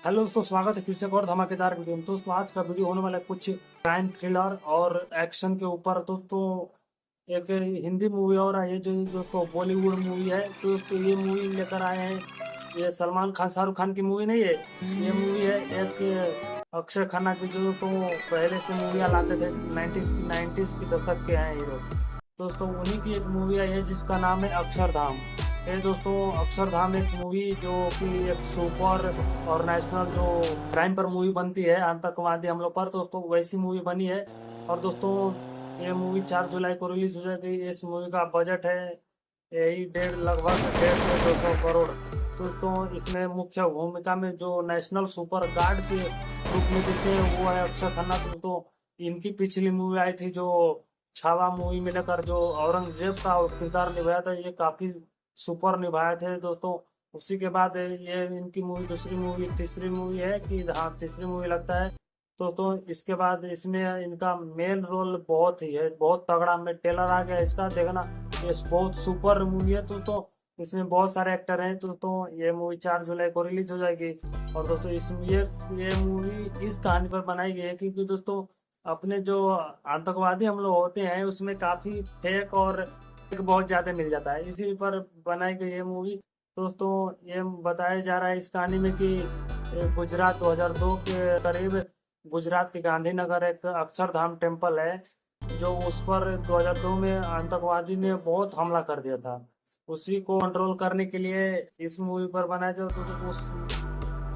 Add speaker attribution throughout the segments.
Speaker 1: Hello दोस्तों, स्वागत है फिर से एक और धमाकेदार वीडियो में। दोस्तों आज का वीडियो होने वाला है कुछ क्राइम थ्रिलर और एक्शन के ऊपर। दोस्तों एक हिंदी मूवी और आई है जो दोस्तों बॉलीवुड मूवी है। दोस्तों ये मूवी लेकर आए हैं, ये सलमान खान शाहरुख खान की मूवी नहीं है। ये मूवी है एक अक्षय खन्ना की, जो तो पहले से मूवियाँ लाते थे 90s की दशक के हैं हीरो। दोस्तों उन्हीं की एक मूवी आई है जिसका नाम है अक्षरधाम। ये दोस्तों अक्षरधाम एक मूवी जो कि एक सुपर और नेशनल जो क्राइम पर मूवी बनती है, आतंकवादी हमलों पर, दोस्तों वैसी मूवी बनी है। और दोस्तों ये मूवी 4 जुलाई को रिलीज हो जाएगी। इस मूवी का बजट है यही लगभग 150 से 200 करोड़। दोस्तों इसमें मुख्य भूमिका में जो नेशनल सुपर गार्ड के रूप में दिखते हैं वो है अक्षय खन्ना। दोस्तों इनकी पिछली मूवी आई थी जो छावा मूवी में लेकर जो औरंगजेब का किरदार निभाया था, ये काफी सुपर निभाए थे दोस्तों। उसी के बाद ये इनकी मूवी दूसरी मूवी तीसरी मूवी है कि हाँ तीसरी मूवी लगता है दोस्तों। इसके बाद इसमें इनका मेन रोल बहुत ही है, बहुत तगड़ा। में टेलर आ गया इसका, देखना ये बहुत सुपर मूवी है दोस्तों। इसमें बहुत सारे एक्टर हैं दोस्तों। ये मूवी 4 जुलाई को रिलीज हो जाएगी। और दोस्तों इसमें ये मूवी इस कहानी पर बनाई गई है क्योंकि दोस्तों अपने जो आतंकवादी हम लोग होते हैं उसमें काफी फेक और बहुत ज्यादा मिल जाता है, इसी पर बनाई गई ये मूवी। दोस्तों ये बताया जा रहा है इस कहानी में कि गुजरात 2002 के करीब गुजरात के गांधीनगर एक अक्षरधाम टेम्पल है जो उस पर 2002 में आतंकवादी ने बहुत हमला कर दिया था। उसी को कंट्रोल करने के लिए इस मूवी पर बनाया जो तो उस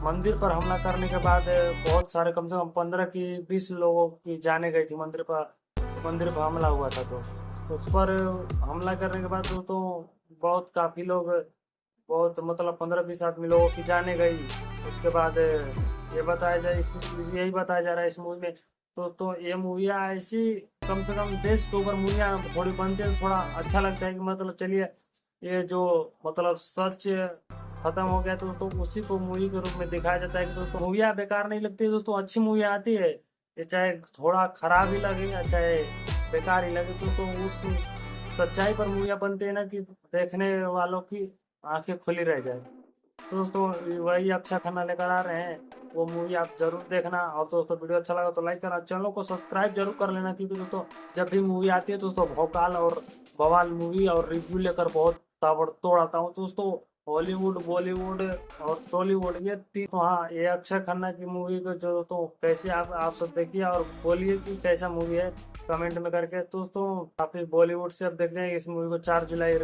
Speaker 1: मंदिर पर हमला करने के बाद बहुत सारे कम से कम 15 की 20 लोगों की जाने गई थी। मंदिर पर हमला हुआ था तो उस पर हमला करने के बाद दोस्तों बहुत काफी लोग, बहुत मतलब 15-20 आदमी लोगों की जाने गई। उसके बाद ये बताया जाए यही बताया जा रहा है इस मूवी में। दोस्तों ये मूवियाँ ऐसी कम से कम देश के ऊपर मूवियाँ थोड़ी बनती है तो थोड़ा अच्छा लगता है कि मतलब चलिए ये जो मतलब सच खत्म हो गया तो उसी को मूवी के रूप में दिखाया जाता है कि दोस्तों मूवियाँ बेकार नहीं लगती दोस्तों, अच्छी मूवियाँ आती है। ये चाहे थोड़ा खराब ही लगे या चाहे बेकार ही लगे तो उस सच्चाई पर मूवियाँ बनती है ना कि देखने वालों की आंखें खुली रह जाए। तो दोस्तों वही अक्षय खन्ना लेकर आ रहे हैं, वो मूवी आप जरूर देखना। और दोस्तों वीडियो अच्छा लगा तो लाइक करना, चैनल को सब्सक्राइब जरूर कर लेना क्योंकि दोस्तों जब भी मूवी आती है तो दोस्तों भौकाल और बवाल मूवी और रिव्यू लेकर बहुत ताबड़तोड़ आता हूँ दोस्तों। हॉलीवुड बॉलीवुड और टॉलीवुड ये तीन, तो हाँ ये अक्षय खन्ना की मूवी को जो दोस्तों कैसे आप सब देखिए और बोलिए कि कैसा मूवी है कमेंट में करके। दोस्तों काफी बॉलीवुड से अब देखते हैं इस मूवी को 4 जुलाई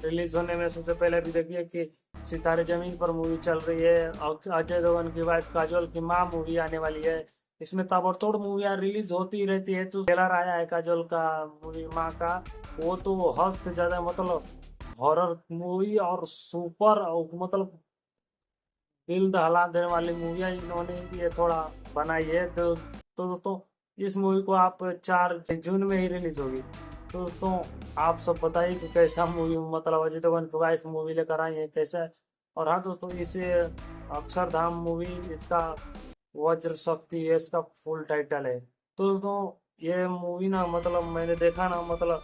Speaker 1: रिलीज होने में सबसे पहले भी देखिए कि सितारे जमीन पर मूवी चल रही है। अजय देवगन की वाइफ काजोल की माँ मूवी आने वाली है। इसमें ताबड़तोड़ मूवियाँ रिलीज होती ही रहती है। तो ट्रेलर आया है काजोल का मूवी माँ का, वो तो हद से ज्यादा मतलब हॉरर मूवी और सुपर मतलब दिल दहला देने वाली मूवियाँ इन्होंने ये थोड़ा बनाई है। तो दोस्तों इस मूवी को आप 4 जून में ही रिलीज होगी। तो दोस्तों आप सब बताइए कि कैसा मूवी, मतलब अजय देवगन की वाइफ मूवी लेकर आई है कैसा है। और हाँ दोस्तों इसे अक्षरधाम मूवी इसका वज्र शक्ति है इसका फुल टाइटल है। तो दोस्तों ये मूवी ना मतलब मैंने देखा ना, मतलब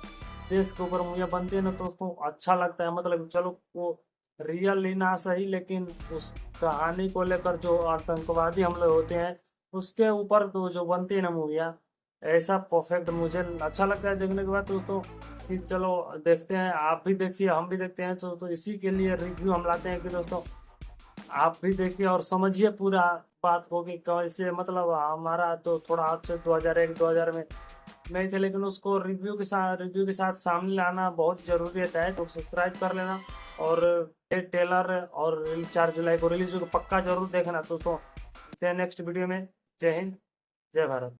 Speaker 1: देश के ऊपर मूवियाँ बनती है ना तो दोस्तों अच्छा लगता है। मतलब चलो वो रियल ही ना सही लेकिन उस कहानी को लेकर जो आतंकवादी हमले होते हैं उसके ऊपर तो जो बनती है ना मूवियाँ, ऐसा परफेक्ट मुझे अच्छा लगता है देखने के बाद दोस्तों कि चलो देखते हैं, आप भी देखिए हम भी देखते हैं। तो इसी के लिए रिव्यू हम लाते हैं कि दोस्तों आप भी देखिए और समझिए पूरा बात को कि कैसे, मतलब हमारा तो थोड़ा आपसे 2001-2000 में नहीं थे लेकिन उसको रिव्यू के साथ सामने लाना बहुत जरूरी रहता है। तो सब्सक्राइब कर लेना और ये टेलर और 4 जुलाई को रिलीज होगा, पक्का जरूर देखना दोस्तों। नेक्स्ट वीडियो में। जय हिंद, जय भारत।